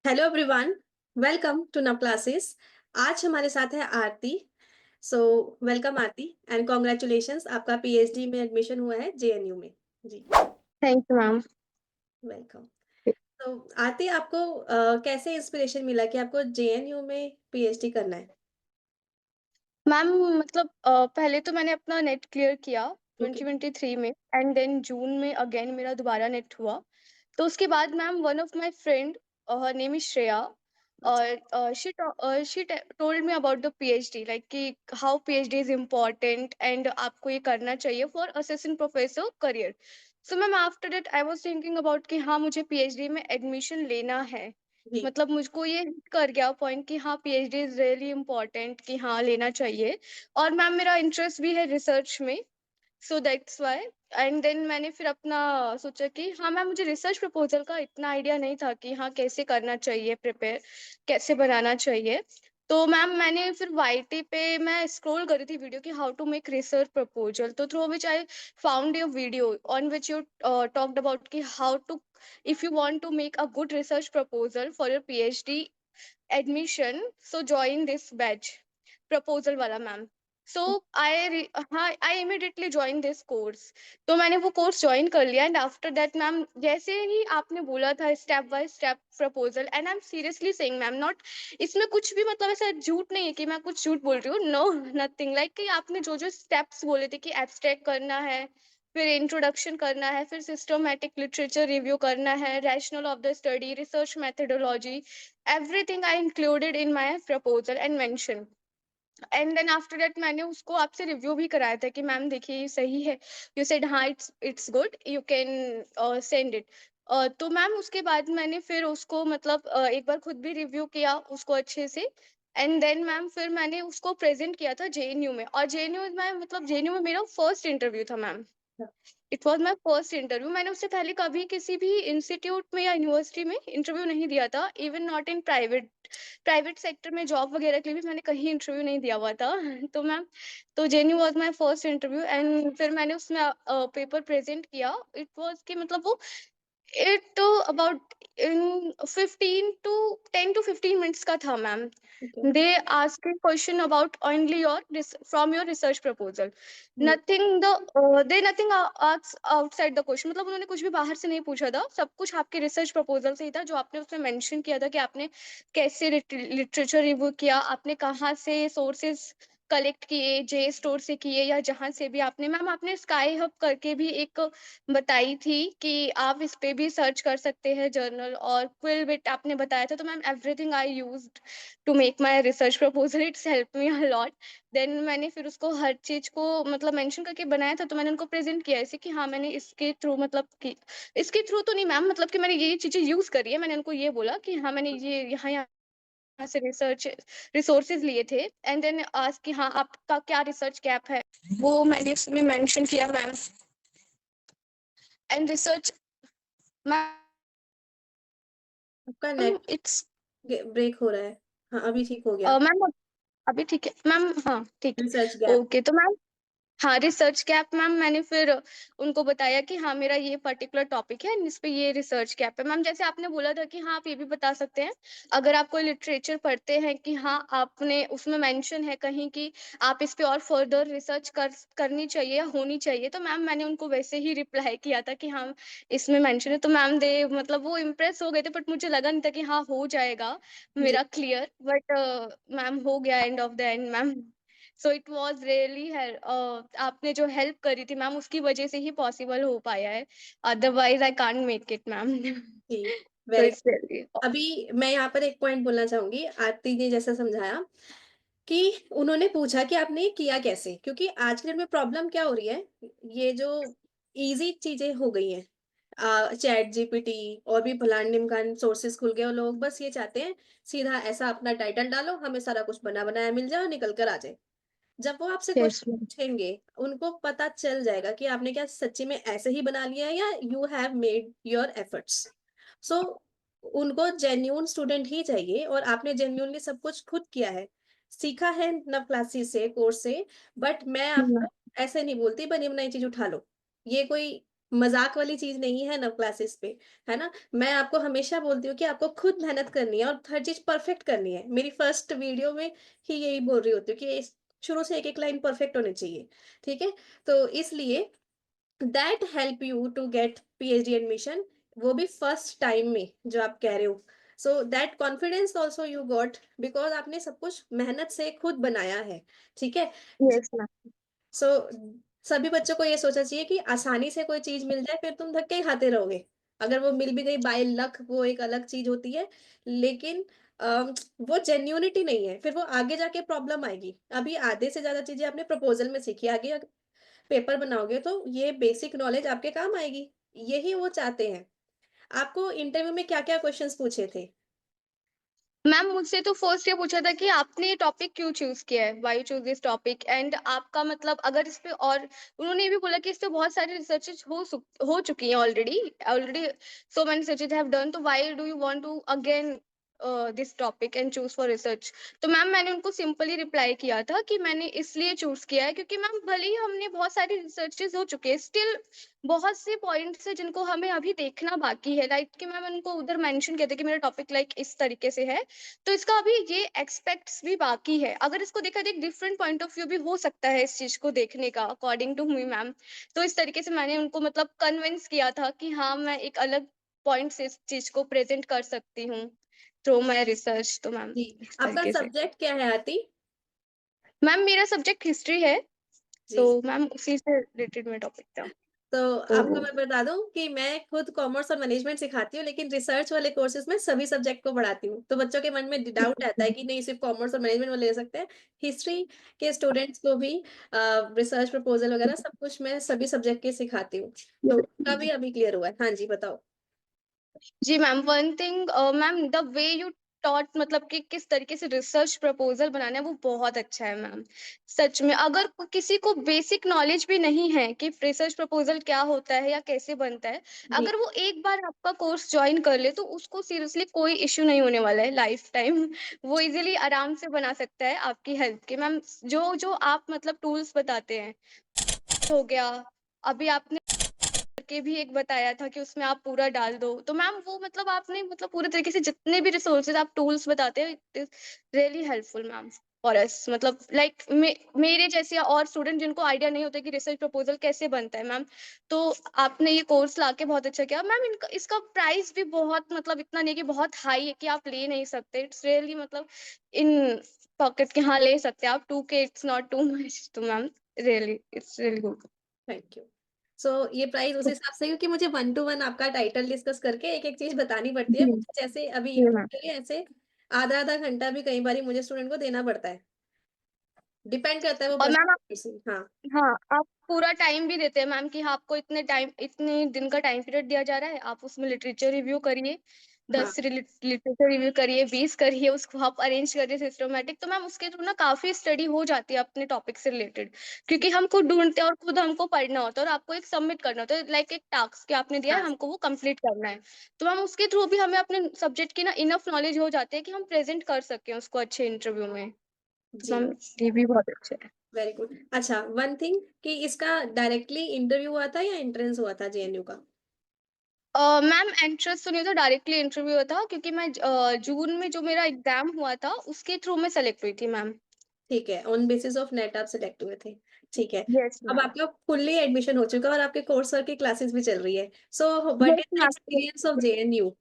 Hello everyone, welcome to Nav classes. आज हमारे साथ है Aarti. So welcome Aarti and congratulations, आपका पीएचडी में एडमिशन हुआ है जेएनयू में। जी, थैंक यू मैम। वेलकम। तो आरती, आपको कैसे इंस्पिरेशन मिला कि आपको जेएनयू में पीएचडी करना है? मैम मतलब पहले तो मैंने अपना नेट क्लियर किया ओके। 2023 में एंड देन जून में अगेन मेरा दोबारा नेट हुआ। तो उसके बाद ma'am one of my friend, her name is Shreya, अच्छा। और she told me about the PhD, like कि how PhD is important and आपको ये करना चाहिए for assistant professor career. So ma'am after that I was thinking about कि हाँ मुझे पीएचडी में एडमिशन लेना है। जी। मतलब मुझको ये hit कर गया पॉइंट कि हाँ पीएचडी इज रियली इम्पोर्टेंट, कि हाँ लेना चाहिए। और मैम मेरा इंटरेस्ट भी है रिसर्च में, so that's why. And then मैंने फिर अपना सोचा कि हाँ मैम मुझे रिसर्च प्रपोजल का इतना आइडिया नहीं था कि हाँ कैसे करना चाहिए, प्रिपेयर कैसे बनाना चाहिए। तो मैम मैंने फिर वाईटी पे मैं स्क्रॉल कर रही थी वीडियो कि how to make research proposal, तो through which I found your video on which you talked about कि how to, if you want to make a good research proposal for your PhD admission, so join this batch, proposal वाला ma'am. सो हाँ आई immediately join this course. तो मैंने वो course join कर लिया and after that ma'am जैसे ही आपने बोला था step by step proposal, and I am seriously saying ma'am, not इसमें कुछ भी मतलब ऐसा झूठ नहीं है कि मैं कुछ झूठ बोल रही हूँ, नो नथिंग, लाइक कि आपने जो जो स्टेप्स बोले थे कि एब्स्ट्रैक्ट करना है, फिर इंट्रोडक्शन करना है, फिर सिस्टमैटिक लिटरेचर रिव्यू करना है, rational of the study, research methodology, everything I included in my proposal and mention. And then after that मैंने उसको आपसे रिव्यू भी कराया था कि मैम देखिए ये सही है। यू सेड हाँ it's good, you can send it. तो मैम उसके बाद मैंने फिर उसको मतलब एक बार खुद भी रिव्यू किया उसको अच्छे से। एंड देन मैम फिर मैंने उसको प्रेजेंट किया था जेएनयू में, और जेएनयू में मतलब जेएनयू में मेरा फर्स्ट इंटरव्यू था ma'am. It was my first interview. मैंने उससे पहले कभी किसी भी इंस्टीट्यूट में या यूनिवर्सिटी में इंटरव्यू नहीं दिया था, even not in private sector में जॉब वगैरह के लिए भी मैंने कहीं इंटरव्यू नहीं दिया हुआ था। तो मैम तो JNU was my first interview and फिर मैंने उसमें पेपर प्रेजेंट किया। इट वॉज कि मतलब वो it about in 10 to 15 minutes का था ma'am. Okay. They ask question about only your from your research proposal, hmm. Nothing the they nothing outside the question, मतलब उन्होंने कुछ भी बाहर से नहीं पूछा था, सब कुछ आपके रिसर्च प्रपोजल से ही था, जो आपने उसमें मेंशन किया था कि आपने कैसे लिटरेचर रिव्यू किया, आपने कहाँ से सोर्सेज कलेक्ट किए, जे स्टोर से किए या जहां से भी आपने। मैम आपने स्काई हब करके भी एक बताई थी कि आप इस पे भी सर्च कर सकते हैं जर्नल, और क्विल बिट आपने बताया था। तो ma'am everything I used to make my research proposal, it's help me a lot. Then मैंने फिर उसको हर चीज को मतलब मेंशन करके बनाया था, तो मैंने उनको प्रेजेंट किया ऐसे कि हाँ मैंने इसके थ्रू मतलब कि इसके थ्रू तो नहीं मैम, मतलब कि मैंने ये चीजें यूज करी है। मैंने उनको ये बोला कि हाँ मैंने ये यहाँ यहाँ से रिसर्च रिसोर्सेज लिए थे, एंड देन आज कि हाँ आपका क्या रिसर्च गैप है वो मैंने इसमें मेंशन किया मैम। एंड रिसर्च मैम आपका नेट इट्स ब्रेक हो रहा है। हाँ, अभी ठीक हो गया। मैम अभी ठीक है मैम, हाँ ठीक रिसर्च है गैप। ओके। तो मैम हाँ रिसर्च गैप मैम मैंने फिर उनको बताया कि हाँ मेरा ये पर्टिकुलर टॉपिक है, इस पे ये रिसर्च गैप है। मैम जैसे आपने बोला था कि हाँ आप ये भी बता सकते हैं अगर आप कोई लिटरेचर पढ़ते हैं कि हाँ आपने उसमें मेंशन है कहीं कि आप इस पे और फर्दर रिसर्च करनी चाहिए या होनी चाहिए, तो मैम मैंने उनको वैसे ही रिप्लाई किया था कि हाँ इसमें मेंशन है। तो मैम दे मतलब वो इम्प्रेस हो गए थे, बट मुझे लगा नहीं था कि हाँ हो जाएगा जी। मेरा क्लियर, बट मैम हो गया end of the end ma'am. So it was really आपने जो हेल्प करी थी मैम उसकी वजह से ही पॉसिबल हो पाया है, otherwise I can't make it ma'am. जी, सो वेरी। इट्स रियली अभी मैं यहाँ पर एक पॉइंट बोलना चाहूंगी। आरती ने जैसा समझाया कि उन्होंने पूछा कि आपने ये किया कैसे, क्योंकि आज के डेट में प्रॉब्लम क्या हो रही है, ये जो इजी चीजें हो गई हैं, चैट जीपीटी और भी फलान ढिमकान सोर्सेस खुल गए, और लोग बस ये चाहते हैं सीधा ऐसा अपना टाइटल डालो, हमें सारा कुछ बना बनाया मिल जाए और निकल कर आ जाए। जब वो आपसे यस क्वेश्चन पूछेंगे, उनको पता चल जाएगा कि आपने क्या सच्ची में ऐसे ही बना लिया है या you have made your efforts. So उनको जेन्यून स्टूडेंट ही चाहिए, और आपने जेन्यूनली सब कुछ खुद किया है, सीखा है नव क्लासेस से, कोर्स से। बट मैं मैम। आपको ऐसे नहीं बोलती बनी बनाई चीज उठा लो, ये कोई मज़ाक वाली चीज़ नहीं है नव क्लासेस पे, है ना? मैं आपको हमेशा बोलती हूँ कि आपको खुद मेहनत करनी है और हर चीज़ परफेक्ट करनी है। मेरी फर्स्ट वीडियो में ही यही बोल रही होती हूँ कि इस शुरू से एक-एक लाइन परफेक्ट होनी चाहिए, ठीक है? तो इसलिए that help you to get PhD admission, वो भी फर्स्ट टाइम में जो आप कह रहे हो। So that confidence also you got because आपने सब कुछ मेहनत से खुद बनाया है, ठीक है? ज यस मैम। सो सभी बच्चों को ये सोचना चाहिए कि आसानी से कोई चीज़ मिल जाए फिर तुम धक्के ही खाते रहोगे। अगर वो मिल भी गई बाय लक वो एक अलग चीज़ होती है, लेकिन वो जेन्युइनिटी नहीं है, फिर वो आगे जाके प्रॉब्लम आएगी। अभी आधे से ज़्यादा चीज़ें आपने प्रपोज़ल में सीखी, आगे पेपर बनाओगे तो ये बेसिक नॉलेज आपके काम आएगी। यही वो चाहते हैं। आपको इंटरव्यू में क्या-क्या क्वेश्चन्स पूछे थे? मैम मुझसे तो फर्स्ट ये पूछा था कि आपने ये टॉपिक क्यों चूज किया है, why you choose this topic, and आपका मतलब अगर इस पे, और उन्होंने ये भी बोला कि इस पे बहुत सारी रिसर्चेज हो चुकी हैं already, already so many researches have done, तो why do you want to again this topic and choose for research. तो मैम मैंने उनको सिंपली रिप्लाई किया था कि मैंने इसलिए चूज किया है क्योंकि मैम भले ही हमने बहुत सारी रिसर्चेज हो चुके हैं, स्टिल बहुत से पॉइंट्स है जिनको हमें अभी देखना बाकी है, लाइक कि मैम उनको उधर मेंशन किया था कि मेरा टॉपिक लाइक इस तरीके से है, तो इसका अभी ये एक्सपेक्ट्स भी बाकी है। अगर इसको देखा जाए एक डिफरेंट पॉइंट ऑफ व्यू भी हो सकता है इस चीज को देखने का, अकॉर्डिंग टू मी मैम। तो इस तरीके से मैंने उनको मतलब कन्विंस किया था कि हाँ मैं एक अलग पॉइंट से इस चीज को प्रेजेंट कर सकती हूँ थ्रू माई रिसर्च। तो मैम जी। इस आपका तरीके से। सब्जेक्ट क्या है आरती? मैम मेरा सब्जेक्ट हिस्ट्री है, तो जी। मैम उसी से रिलेटेड में टॉपिक था। तो तो आपको मैं बता दूँ कि मैं खुद कॉमर्स और मैनेजमेंट सिखाती हूँ, लेकिन रिसर्च वाले कोर्सेज़ में सभी सब्जेक्ट को पढ़ाती हूँ। तो बच्चों के मन में डाउट रहता है कि नहीं सिर्फ़ कॉमर्स और मैनेजमेंट वाले ले सकते हैं। हिस्ट्री के स्टूडेंट्स को भी रिसर्च प्रपोज़ल वगैरह सब कुछ मैं सभी सब्जेक्ट के सिखाती हूँ। तो उसका भी अभी क्लियर हुआ है। हाँ जी, बताओ? जी ma'am, one thing ma'am, the way you taught, मतलब कि किस तरीके से रिसर्च प्रपोजल बनाना है वो बहुत अच्छा है मैम। सच में अगर किसी को बेसिक नॉलेज भी नहीं है कि रिसर्च प्रपोजल क्या होता है या कैसे बनता है, जी, अगर वो एक बार आपका कोर्स ज्वाइन कर ले तो उसको सीरियसली कोई इश्यू नहीं होने वाला है लाइफ टाइम। वो इजीली आराम से बना सकता है आपकी हेल्प के मैम। जो जो आप मतलब टूल्स बताते हैं हो गया, अभी आपने के भी एक बताया था कि उसमें आप पूरा डाल दो, तो मैम वो मतलब आपने मतलब पूरे तरीके से जितने भी रिसोर्सेज आप टूल्स बताते हैं, it is really helpful ma'am for us, मतलब लाइक मेरे जैसे और स्टूडेंट जिनको आइडिया नहीं होता कि रिसर्च प्रपोजल कैसे बनता है मैम, तो आपने ये कोर्स लाके बहुत अच्छा किया मैम। इनका इसका प्राइस भी बहुत मतलब इतना नहीं कि बहुत हाई है कि आप ले नहीं सकते, इट्स रियली मतलब इन पॉकेट के, हाँ ले सकते हैं आप, 2K it's not too much, तो ma'am really it's really good. Thank you. So ये प्राइस उस हिसाब से क्योंकि मुझे 1 टू 1 आपका टाइटल डिस्कस करके एक-एक चीज़ बतानी पड़ती है। जी मुझे जैसे अभी जी इंटरव्यू मैम। के लिए ऐसे आधा-आधा घंटा भी कई बारी मुझे स्टूडेंट को देना पड़ता है। डिपेंड करता है वो और पर्सन मैम, टू पर्सन। हाँ, हाँ, आप पूरा टाइम भी देते हैं मैम कि हाँ, आपको इतने टाइम, इतने दिन का टाइम पीरियड दिया जा रहा है, आप उसमें लिटरेचर रिव्यू करिए, हाँ। 10 लिटरेचर रिव्यू करिए, 20 करिए, उसको आप अरेंज करिए सिस्टमैटिक, तो मैम उसके थ्रू ना काफी स्टडी हो जाती है अपने टॉपिक से रिलेटेड, क्योंकि हम खुद ढूंढते हैं और खुद हमको पढ़ना होता है और आपको एक सबमिट करना होता है, लाइक एक टास्क कि आपने दिया है हाँ, हमको वो कंप्लीट करना है। तो मैम उसके थ्रू भी हमें अपने सब्जेक्ट की ना इनफ नॉलेज हो जाती है कि हम प्रेजेंट कर सकें उसको अच्छे इंटरव्यू में। तो जी, मैम ये भी बहुत अच्छा है। Very good. अच्छा, वन थिंग कि इसका डायरेक्टली इंटरव्यू हुआ था या एंट्रेंस हुआ था जेएनयू का? मैम एंट्रेंस तो नहीं था, डायरेक्टली इंटरव्यू हुआ था, क्योंकि मैं जून में जो मेरा एग्जाम हुआ था उसके थ्रू मैं सेलेक्ट हुई थी मैम। ठीक है, ऑन बेसिस ऑफ नेट आप सिलेक्ट हुए थे। ठीक है। यस अब मैम। आपका फुल्ली एडमिशन हो चुका है और आपके कोर्स वर्क की क्लासेस भी चल रही है। So what yes is the ma'am. Experience of JNU?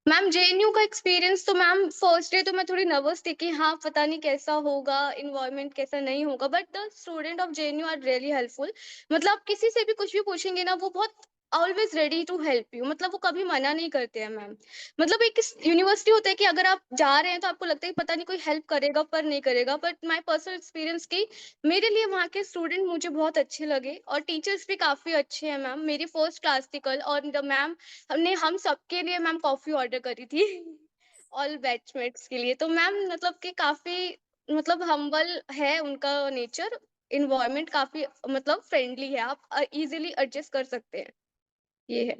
Ma'am JNU का एक्सपीरियंस तो मैम फर्स्ट डे तो मैं थोड़ी नर्वस थी कि हाँ पता नहीं कैसा होगा, इन्वायरमेंट कैसा नहीं होगा, but the student of JNU are really helpful. मतलब आप किसी से भी कुछ भी पूछेंगे ना, वो बहुत always ready to help you, मतलब वो कभी मना नहीं करते हैं मैम। मतलब एक यूनिवर्सिटी होता है कि अगर आप जा रहे हैं तो आपको लगता है कि पता नहीं कोई हेल्प करेगा पर नहीं करेगा, बट माई पर्सनल एक्सपीरियंस की मेरे लिए वहाँ के स्टूडेंट मुझे बहुत अच्छे लगे और टीचर्स भी काफी अच्छे हैं मैम। मेरी फर्स्ट क्लास थी कल, और द मैम हमने हम सबके लिए मैम कॉफी ऑर्डर करी थी ऑल बैचमेट्स के लिए। तो मैम मतलब कि काफी मतलब हम्बल है उनका नेचर, इन्वायरमेंट काफी मतलब फ्रेंडली है, आप इजीली एडजस्ट कर सकते हैं, ये है।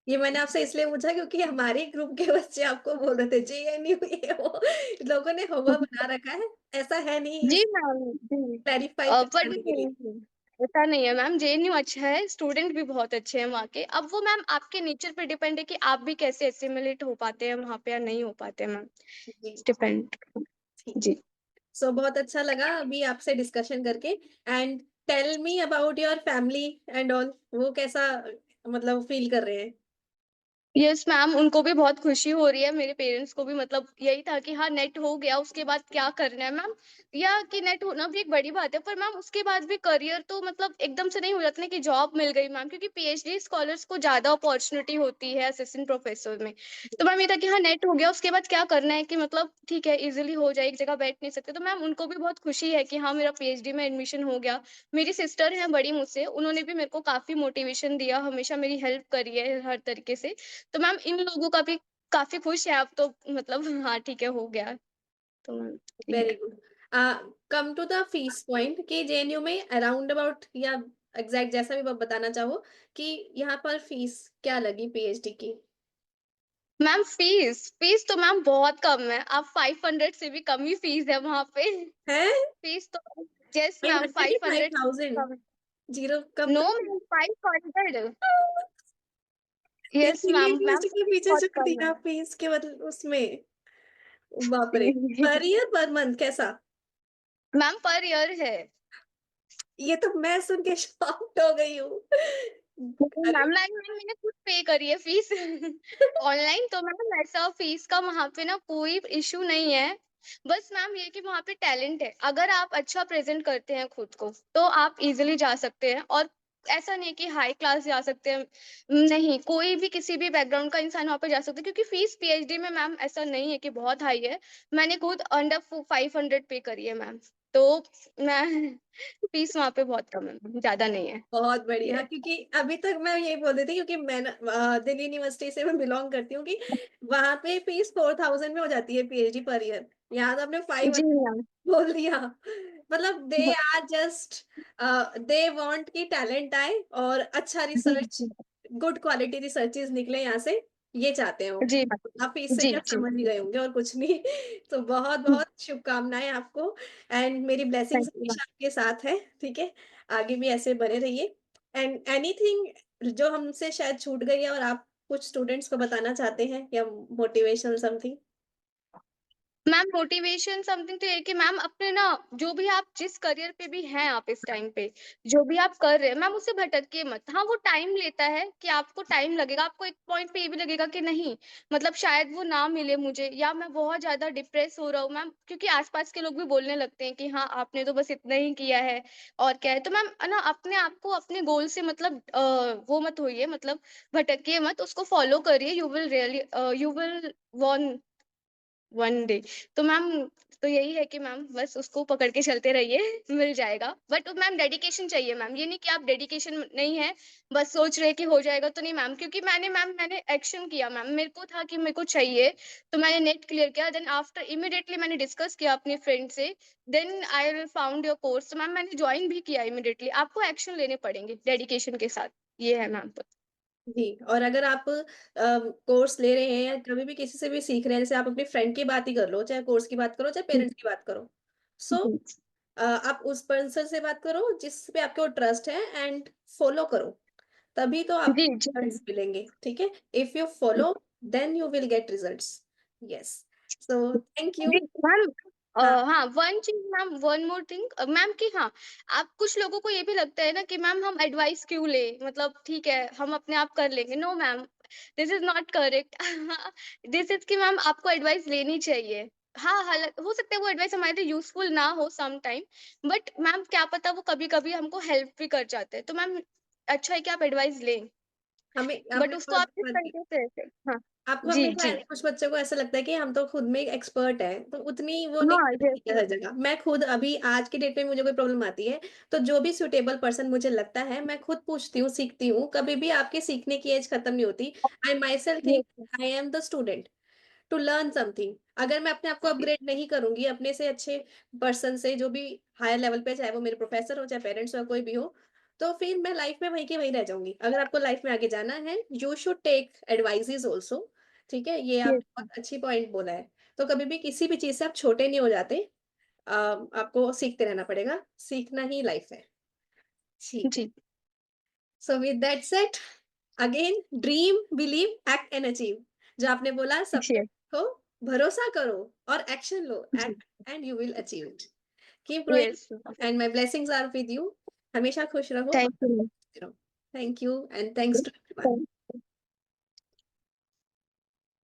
ये मैंने आपसे इसलिए पूछा क्योंकि हमारे ग्रुप के बच्चे आपको बोल रहे थे जेएनयू ये वो लोगों ने हवा बना रखा है। ऐसा है नहीं जी इस मैम। जी। क्लैरिफाई पर करने के लिए। नहीं, ऐसा नहीं है मैम, जेएनयू अच्छा है, स्टूडेंट भी बहुत अच्छे हैं वहाँ के। अब वो मैम आपके नेचर पे डिपेंड है कि आप भी कैसे एसिमिलेट हो पाते हैं वहाँ पे या नहीं हो पाते हैं मैम, जी, डिपेंड। ठीक है। जी। सो बहुत अच्छा लगा अभी आपसे डिस्कशन करके। And tell me about your family and all, वो कैसा मतलब फील कर रहे हैं? यस मैम, उनको भी बहुत खुशी हो रही है, मेरे पेरेंट्स को भी। मतलब यही था कि हाँ नेट हो गया, उसके बाद क्या करना है मैम, या कि नेट होना भी एक बड़ी बात है, पर मैम उसके बाद भी करियर तो मतलब एकदम से नहीं हो जाता ना कि जॉब मिल गई मैम, क्योंकि पीएचडी स्कॉलर्स को ज्यादा अपॉर्चुनिटी होती है असिस्टेंट प्रोफेसर में। तो मैम ये था कि हाँ नेट हो गया, उसके बाद क्या करना है, कि मतलब ठीक है इजिली हो जाए, एक जगह बैठ नहीं सकते। तो मैम उनको भी बहुत खुशी है कि हाँ मेरा पीएचडी में एडमिशन हो गया। मेरी सिस्टर है बड़ी मुझसे, उन्होंने भी मेरे को काफी मोटिवेशन दिया, हमेशा मेरी हेल्प करी है हर तरीके से। तो मैम इन लोगों का भी काफ़ी खुश है अब तो, मतलब हाँ, ठीक है हो गया। तो मैम ठीक वेरी है। Good. Come to the fees point कि जेएनयू में अराउंड अबाउट या एग्जैक्ट जैसा भी आप बताना चाहो कि यहाँ पर फीस क्या लगी पीएचडी की? मैम फीस तो मैम बहुत कम है, आप 500 से भी कम ही फीस है वहाँ पे। है फीस तो यस मैम 500 की 500 से 5000? कम। जीरो कम नो तो मैम 500। यस इसीलिए मैम, मैम पीएचडी के पीछे बहुत छूट कम है। दिया फीस के मतलब उसमें। बाप रे। जी। पर ईयर पर मंथ कैसा? मैम पर ईयर है। ये तो मैं सुन के शॉक्ड हो गई हूँ। मैम अरे मैंने खुद पे करी है फीस ऑनलाइन। तो मैम ऐसा फीस का वहाँ पे ना कोई इशू नहीं है। बस मैम ये कि वहाँ पे टैलेंट है, अगर आप अच्छा प्रेजेंट करते हैं खुद को तो आप इजीली जा सकते हैं। और ऐसा नहीं कि हाई क्लास जा सकते हैं, नहीं, कोई भी किसी भी बैकग्राउंड का इंसान वहाँ पे जा सकता है, क्योंकि फीस पीएचडी में मैम ऐसा नहीं है कि बहुत हाई है। मैंने खुद अंडर 500 पे करी है मैम। तो मैं फीस वहाँ पे बहुत कम है, ज्यादा नहीं है। बहुत बढ़िया, Yes. क्योंकि अभी तक मैं यही बोल रही थी क्योंकि मैं ना, दिल्ली यूनिवर्सिटी से मैं बिलोंग करती हूँ कि वहां पे फीस 4000 में हो जाती है पीएचडी पर ईयर। यहाँ तो आपने जी 500 मैम। बोल दिया। मतलब they are just, they want कि टैलेंट आए और अच्छा जी रिसर्च, गुड क्वालिटी रिसर्चेज निकले यहाँ से, ये चाहते हैं वो। जी आप इससे जी क्या जी। समझ ही गए होंगे और कुछ नहीं। तो बहुत बहुत शुभकामनाएं आपको। एंड मेरी ब्लेसिंग्स थैंक यू मैम। हमेशा आपके साथ है, ठीक है? आगे भी ऐसे बने रहिए। एंड एनीथिंग जो हमसे शायद छूट गई है और आप कुछ स्टूडेंट्स को बताना चाहते हैं या motivational something? Ma'am motivation something तो ये कि मैम अपने ना, जो भी आप जिस करियर पे भी हैं आप इस टाइम पे, जो भी आप कर रहे हैं मैम उससे भटकिए मत। हाँ वो टाइम लेता है, कि आपको टाइम लगेगा, आपको एक पॉइंट पे ये भी लगेगा कि नहीं, मतलब शायद वो ना मिले मुझे, या मैं बहुत ज्यादा डिप्रेस हो रहा हूँ मैम, क्योंकि आसपास के लोग भी बोलने लगते हैं कि हाँ आपने तो बस इतना ही किया है और क्या है। तो मैम ना अपने आप को अपने गोल से मतलब वो मत होइए, मतलब भटकिए मत, उसको फॉलो करिए, you will really you will won one day. तो मैम तो यही है कि मैम बस उसको पकड़ के चलते रहिए मिल जाएगा। बट मैम डेडिकेशन चाहिए मैम, ये नहीं कि आप डेडिकेशन नहीं है, बस सोच रहे कि हो जाएगा, तो नहीं मैम, क्योंकि मैंने एक्शन किया मैम, मेरे को था कि मेरे को चाहिए, तो मैंने नेट क्लियर किया, देन आफ्टर इमिडिएटली मैंने डिस्कस किया अपने फ्रेंड से, then I found your course. तो मैम मैंने ज्वाइन भी किया इमिडिएटली। आपको एक्शन लेने पड़ेंगे डेडिकेशन के साथ, ये है मैम। जी। और अगर आप कोर्स ले रहे हैं या कभी भी किसी से भी सीख रहे हैं, जैसे आप अपनी फ्रेंड की बात ही कर लो, चाहे कोर्स की बात करो, चाहे पेरेंट्स की बात करो। सो जी आप उस पर्सन से बात करो जिस पे आपको ट्रस्ट है एंड फॉलो करो, तभी तो जी आपको जी रिजल्ट्स मिलेंगे, ठीक है? If you follow then you will get results. Yes. So thank you. जी मैम। हाँ। हाँ वन चीज ma'am, one more thing ma'am, कि हाँ आप कुछ लोगों को ये भी लगता है ना कि मैम हम एडवाइस क्यों ले, मतलब ठीक है हम अपने आप कर लेंगे। No ma'am, this is not correct. This is कि मैम आपको एडवाइस लेनी चाहिए। हाँ हालांकि हो सकता है वो एडवाइस हमारे लिए यूजफुल ना हो सम टाइम, बट मैम क्या पता वो कभी कभी हमको हेल्प भी कर जाते हैं। तो मैम अच्छा है कि आप एडवाइस लें, हमें बट हमें उसको आप किस तरीके से हाँ। आपको जी हमेशा जी। कुछ बच्चों को ऐसा लगता है कि हम तो खुद में एक्सपर्ट है, तो उतनी वो नहीं हाँ यस। मिलती है हर जगह। मैं खुद अभी आज की डेट में मुझे कोई प्रॉब्लम आती है, तो जो भी सुटेबल पर्सन मुझे लगता है मैं खुद पूछती हूँ, सीखती हूँ। कभी भी आपकी सीखने की एज खत्म नहीं होती। I myself think yes I am the student to learn something. अगर मैं अपने आप को अपग्रेड नहीं करूंगी अपने से अच्छे पर्सन से, जो भी हायर लेवल पे, चाहे वो मेरे प्रोफेसर हो चाहे पेरेंट्स हो कोई भी हो, तो फिर मैं लाइफ में वहीं की वहीं रह जाऊंगी। अगर आपको लाइफ में आगे जाना है, you should take advices also. ठीक है, ये आप यस। बहुत अच्छी पॉइंट बोला है। तो कभी भी किसी भी चीज से आप छोटे नहीं हो जाते। आपको सीखते रहना पड़ेगा, सीखना ही लाइफ है। ठीक है। जी, so with that said, again dream, believe, act and achieve. जो आपने बोला, सब पे जी, रखो, भरोसा करो और एक्शन लो, जी, act and you will achieve it. Keep growing yes, and my blessings are with you. हमेशा खुश रहो और थैंक यू। रहो। Thank you and thanks to everyone.